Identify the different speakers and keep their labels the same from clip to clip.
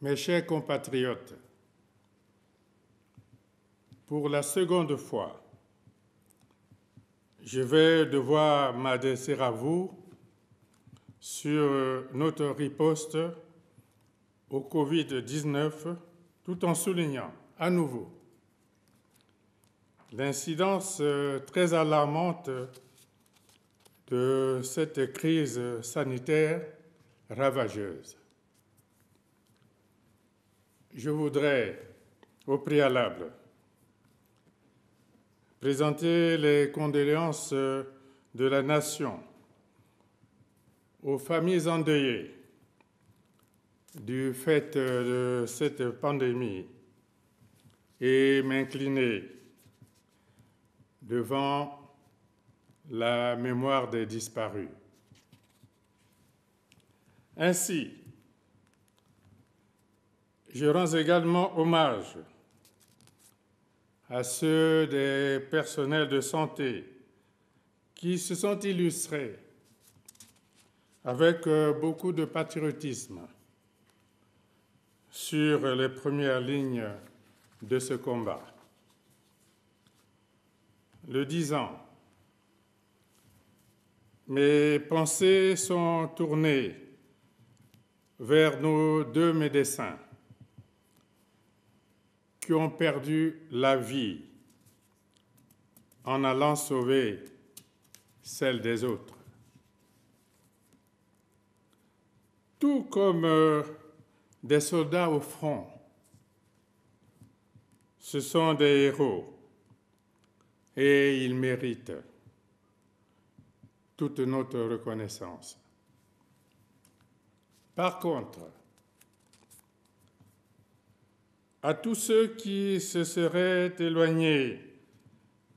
Speaker 1: Mes chers compatriotes, pour la seconde fois, je vais devoir m'adresser à vous sur notre riposte au Covid-19, tout en soulignant à nouveau l'incidence très alarmante de cette crise sanitaire ravageuse. Je voudrais, au préalable, présenter les condoléances de la Nation aux familles endeuillées du fait de cette pandémie et m'incliner devant la mémoire des disparus. Ainsi, je rends également hommage à ceux des personnels de santé qui se sont illustrés avec beaucoup de patriotisme sur les premières lignes de ce combat. Le disant, mes pensées sont tournées vers nos deux médecins qui ont perdu la vie en allant sauver celle des autres. Tout comme des soldats au front, ce sont des héros et ils méritent toute notre reconnaissance. Par contre, à tous ceux qui se seraient éloignés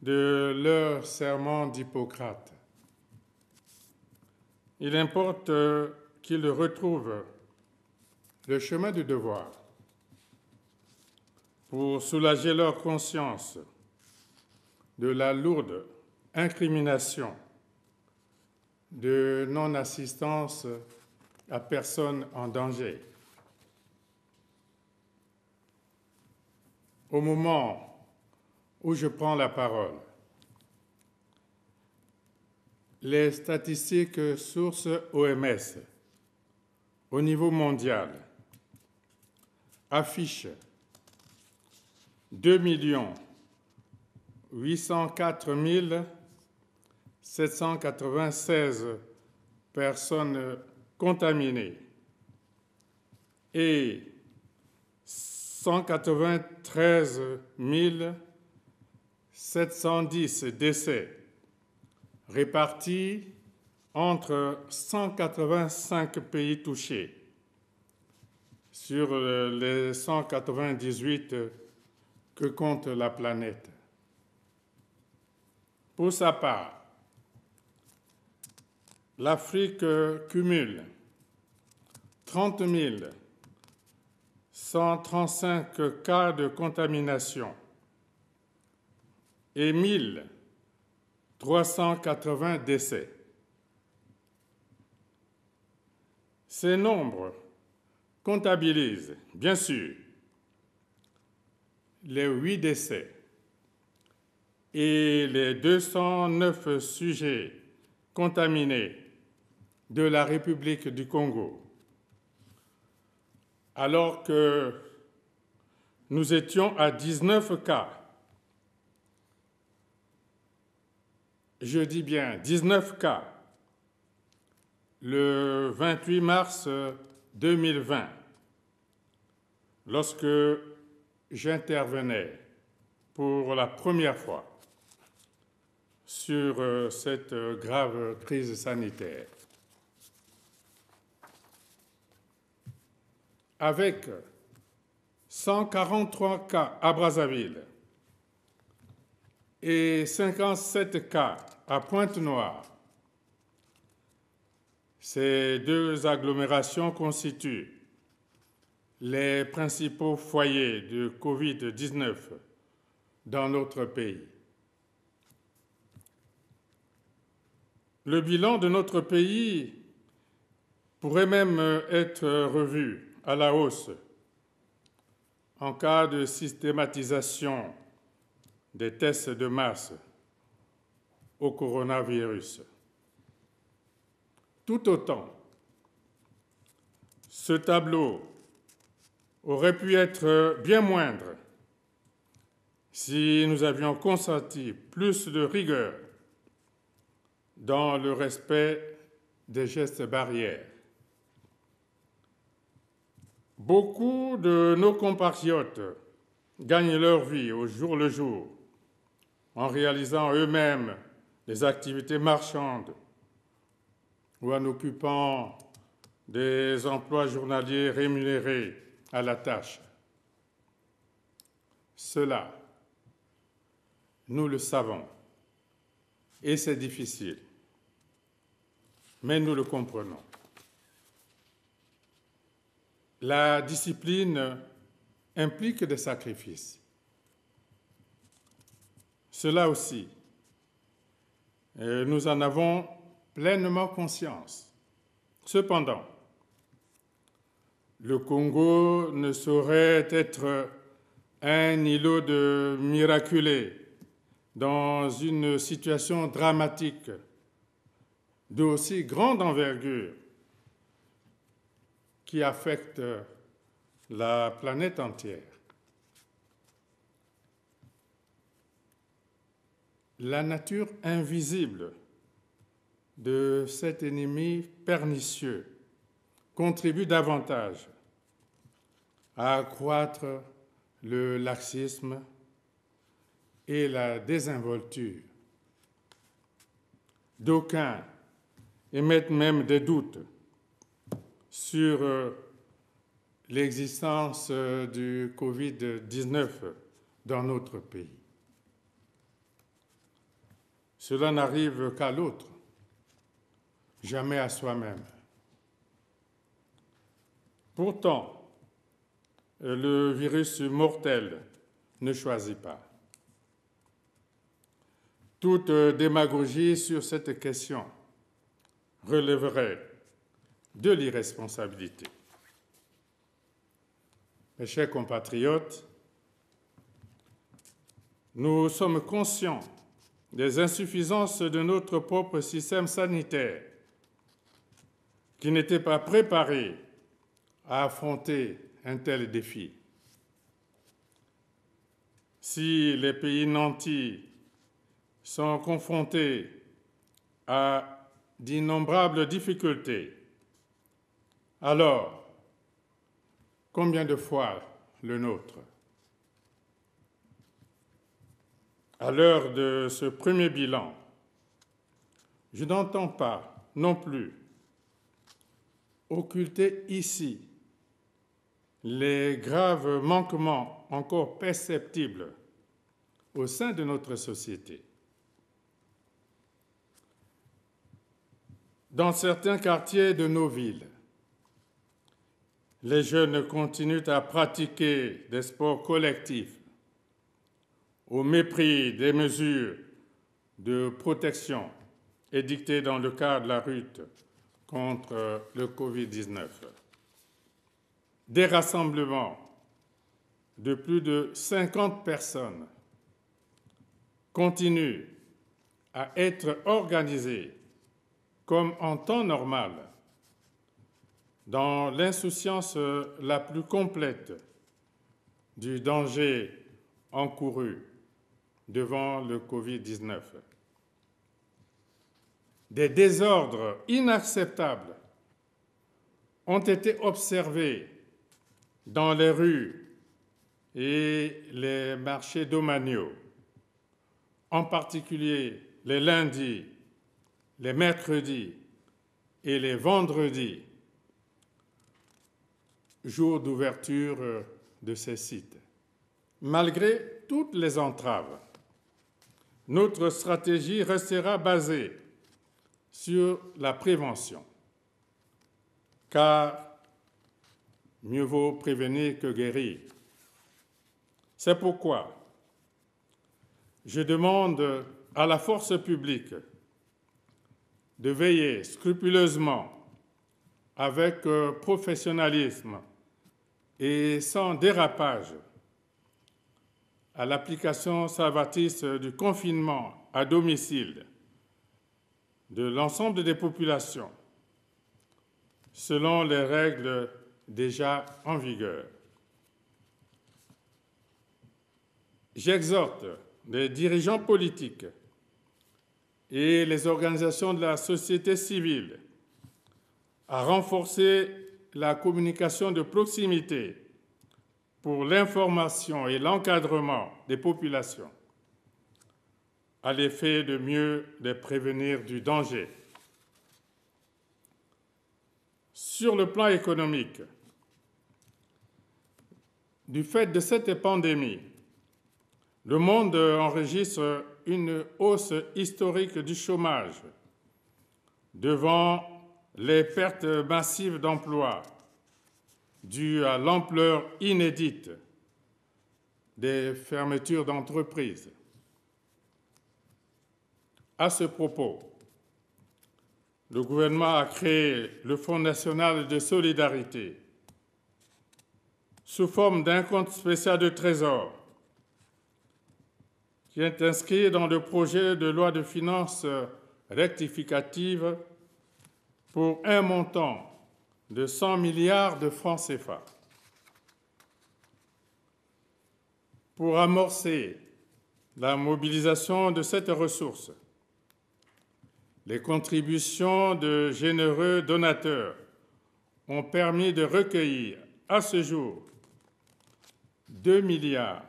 Speaker 1: de leur serment d'Hippocrate, il importe qu'ils retrouvent le chemin du devoir pour soulager leur conscience de la lourde incrimination de non-assistance à personne en danger. Au moment où je prends la parole, les statistiques sources OMS au niveau mondial affichent 2 804 796 personnes contaminées et 193 710 décès répartis entre 185 pays touchés sur les 198 que compte la planète. Pour sa part, l'Afrique cumule 30 135 cas de contamination et 1 380 décès. Ces nombres comptabilisent, bien sûr, les 8 décès et les 209 sujets contaminés de la République du Congo, alors que nous étions à 19 cas. Je dis bien 19 cas le 28 mars 2020, lorsque j'intervenais pour la première fois sur cette grave crise sanitaire. Avec 143 cas à Brazzaville et 57 cas à Pointe-Noire, ces deux agglomérations constituent les principaux foyers de Covid-19 dans notre pays. Le bilan de notre pays pourrait même être revu à la hausse en cas de systématisation des tests de masse au coronavirus. Tout autant, ce tableau aurait pu être bien moindre si nous avions consenti plus de rigueur dans le respect des gestes barrières. Beaucoup de nos compatriotes gagnent leur vie au jour le jour en réalisant eux-mêmes des activités marchandes ou en occupant des emplois journaliers rémunérés à la tâche. Cela, nous le savons, et c'est difficile, mais nous le comprenons. La discipline implique des sacrifices. Cela aussi, nous en avons pleinement conscience. Cependant, le Congo ne saurait être un îlot de miraculés dans une situation dramatique d'aussi grande envergure qui affecte la planète entière. La nature invisible de cet ennemi pernicieux contribue davantage à accroître le laxisme et la désinvolture. D'aucuns émettent même des doutes sur l'existence du Covid-19 dans notre pays. Cela n'arrive qu'à l'autre, jamais à soi-même. Pourtant, le virus mortel ne choisit pas. Toute démagogie sur cette question relèverait de l'irresponsabilité. Mes chers compatriotes, nous sommes conscients des insuffisances de notre propre système sanitaire qui n'était pas préparé à affronter un tel défi. Si les pays nantis sont confrontés à d'innombrables difficultés, alors combien de fois le nôtre? À l'heure de ce premier bilan, je n'entends pas non plus occulter ici les graves manquements encore perceptibles au sein de notre société. Dans certains quartiers de nos villes, les jeunes continuent à pratiquer des sports collectifs au mépris des mesures de protection édictées dans le cadre de la lutte contre le Covid-19. Des rassemblements de plus de 50 personnes continuent à être organisés comme en temps normal, dans l'insouciance la plus complète du danger encouru devant le Covid-19. Des désordres inacceptables ont été observés dans les rues et les marchés domaniaux, en particulier les lundis, les mercredis et les vendredis, jours d'ouverture de ces sites. Malgré toutes les entraves, notre stratégie restera basée sur la prévention, car mieux vaut prévenir que guérir. C'est pourquoi je demande à la force publique de veiller scrupuleusement, avec professionnalisme et sans dérapage, à l'application salvatrice du confinement à domicile de l'ensemble des populations, selon les règles déjà en vigueur. J'exhorte les dirigeants politiques et les organisations de la société civile à renforcer la communication de proximité pour l'information et l'encadrement des populations, à l'effet de mieux les prévenir du danger. Sur le plan économique, du fait de cette pandémie, le monde enregistre une hausse historique du chômage devant les pertes massives d'emplois dues à l'ampleur inédite des fermetures d'entreprises. À ce propos, le gouvernement a créé le Fonds national de solidarité sous forme d'un compte spécial de trésor qui est inscrit dans le projet de loi de finances rectificative pour un montant de 100 milliards de francs CFA. Pour amorcer la mobilisation de cette ressource, les contributions de généreux donateurs ont permis de recueillir à ce jour 2 milliards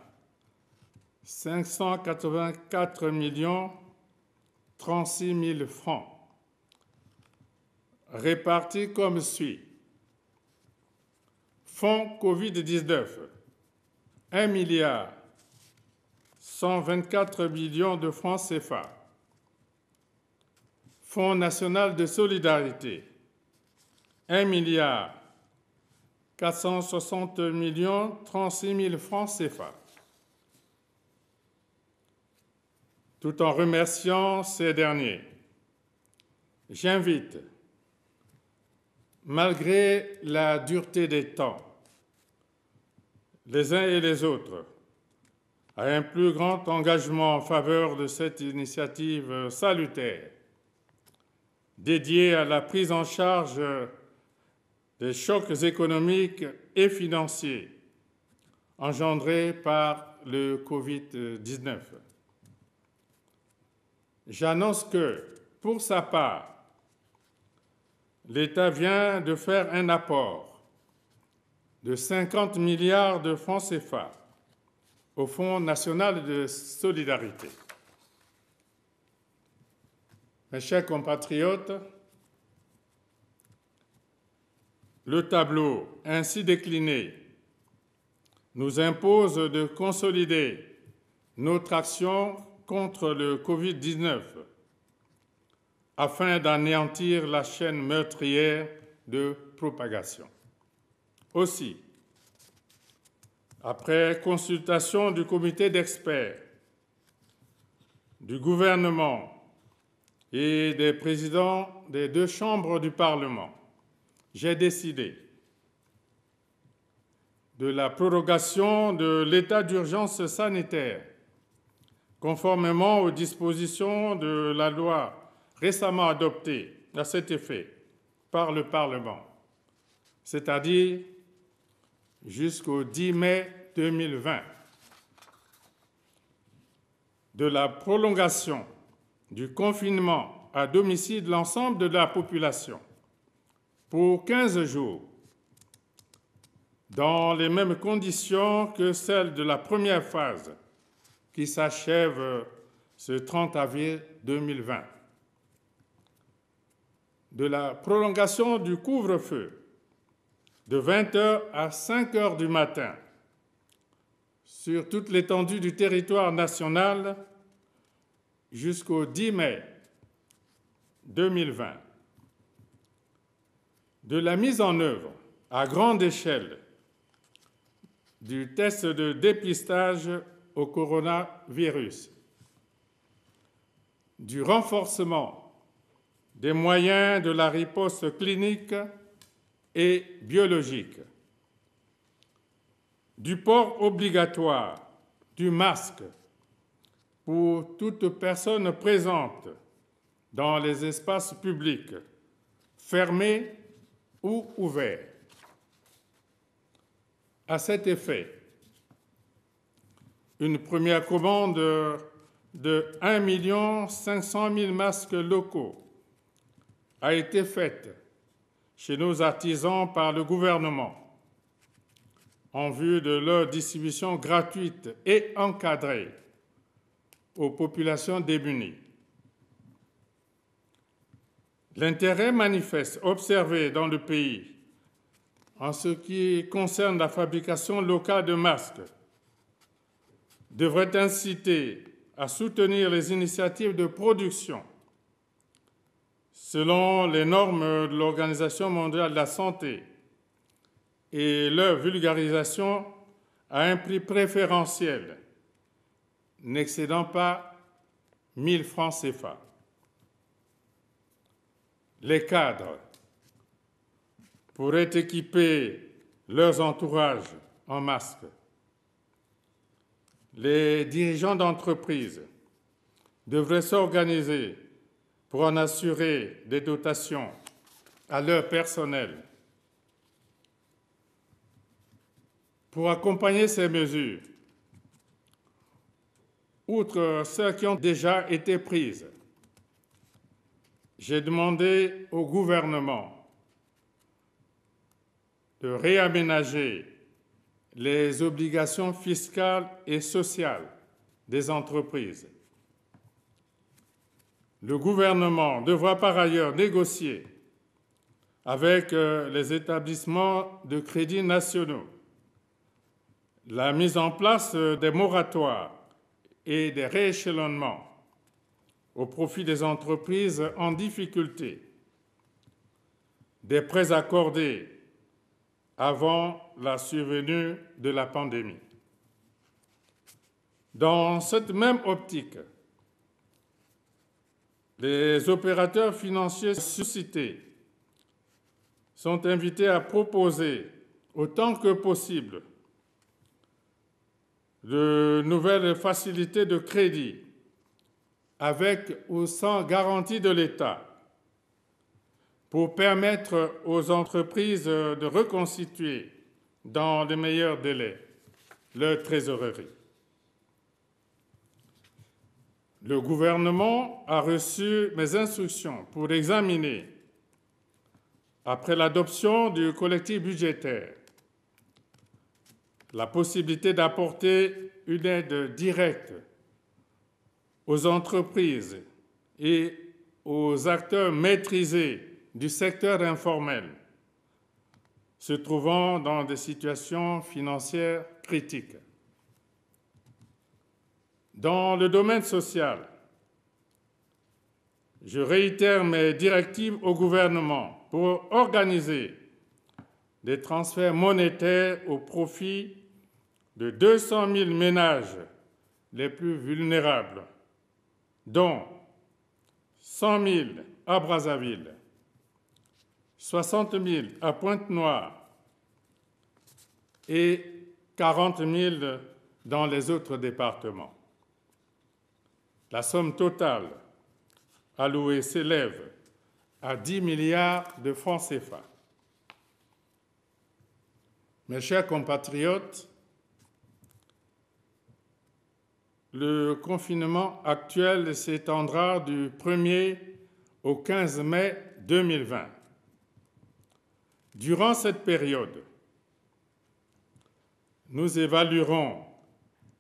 Speaker 1: 584 millions 36 000 francs, répartis comme suit. Fonds Covid-19, 1 milliard 124 millions de francs CFA. Fonds national de solidarité, 1 milliard 460 millions 36 000 francs CFA. Tout en remerciant ces derniers, j'invite, malgré la dureté des temps, les uns et les autres, à un plus grand engagement en faveur de cette initiative salutaire, dédiée à la prise en charge des chocs économiques et financiers engendrés par le Covid-19. J'annonce que, pour sa part, l'État vient de faire un apport de 50 milliards de francs CFA au Fonds national de solidarité. Mes chers compatriotes, le tableau ainsi décliné nous impose de consolider notre action contre le Covid-19 afin d'anéantir la chaîne meurtrière de propagation. Aussi, après consultation du comité d'experts, du gouvernement et des présidents des deux chambres du Parlement, j'ai décidé de la prorogation de l'état d'urgence sanitaire, conformément aux dispositions de la loi récemment adoptée à cet effet par le Parlement, c'est-à-dire jusqu'au 10 mai 2020, de la prolongation du confinement à domicile de l'ensemble de la population pour 15 jours, dans les mêmes conditions que celles de la première phase qui s'achève ce 30 avril 2020. De la prolongation du couvre-feu de 20h à 5h du matin sur toute l'étendue du territoire national jusqu'au 10 mai 2020. De la mise en œuvre à grande échelle du test de dépistage au coronavirus, du renforcement des moyens de la riposte clinique et biologique, du port obligatoire du masque pour toute personne présente dans les espaces publics, fermés ou ouverts. À cet effet, une première commande de 1 500 000 masques locaux a été faite chez nos artisans par le gouvernement en vue de leur distribution gratuite et encadrée aux populations démunies. L'intérêt manifeste observé dans le pays en ce qui concerne la fabrication locale de masques devrait inciter à soutenir les initiatives de production selon les normes de l'Organisation mondiale de la santé et leur vulgarisation à un prix préférentiel n'excédant pas 1 000 francs CFA. Les cadres pourraient équiper leurs entourages en masques. Les dirigeants d'entreprise devraient s'organiser pour en assurer des dotations à leur personnel. Pour accompagner ces mesures, outre celles qui ont déjà été prises, j'ai demandé au gouvernement de réaménager les obligations fiscales et sociales des entreprises. Le gouvernement devra par ailleurs négocier avec les établissements de crédit nationaux la mise en place des moratoires et des rééchelonnements au profit des entreprises en difficulté, des prêts accordés avant la survenue de la pandémie. Dans cette même optique, les opérateurs financiers suscités sont invités à proposer, autant que possible, de nouvelles facilités de crédit avec ou sans garantie de l'État pour permettre aux entreprises de reconstituer dans les meilleurs délais leur trésorerie. Le gouvernement a reçu mes instructions pour examiner, après l'adoption du collectif budgétaire, la possibilité d'apporter une aide directe aux entreprises et aux acteurs maîtrisés du secteur informel se trouvant dans des situations financières critiques. Dans le domaine social, je réitère mes directives au gouvernement pour organiser des transferts monétaires au profit de 200 000 ménages les plus vulnérables, dont 100 000 à Brazzaville, 60 000 à Pointe-Noire et 40 000 dans les autres départements. La somme totale allouée s'élève à 10 milliards de francs CFA. Mes chers compatriotes, le confinement actuel s'étendra du 1er au 15 mai 2020. Durant cette période, nous évaluerons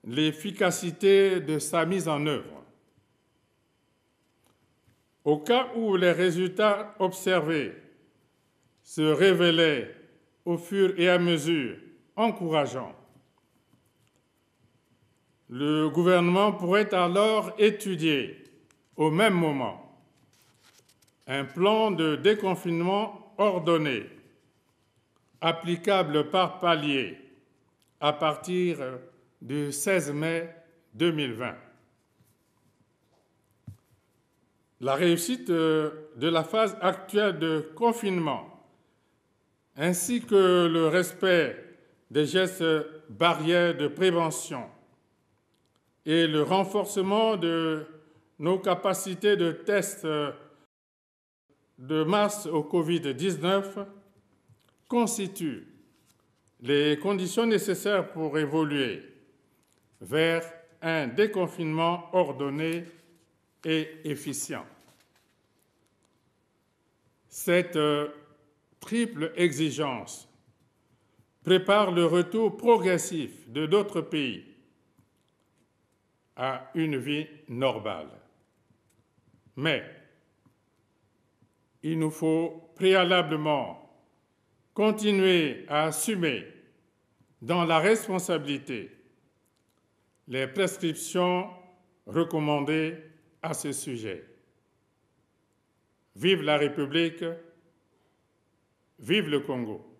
Speaker 1: l'efficacité de sa mise en œuvre. Au cas où les résultats observés se révélaient au fur et à mesure encourageants, le gouvernement pourrait alors étudier au même moment un plan de déconfinement ordonné, applicable par palier à partir du 16 mai 2020. La réussite de la phase actuelle de confinement ainsi que le respect des gestes barrières de prévention et le renforcement de nos capacités de test de masse au Covid-19 constituent les conditions nécessaires pour évoluer vers un déconfinement ordonné et efficient. Cette triple exigence prépare le retour progressif de d'autres pays à une vie normale. Mais il nous faut préalablement continuer à assumer dans la responsabilité les prescriptions recommandées à ce sujet. Vive la République, vive le Congo.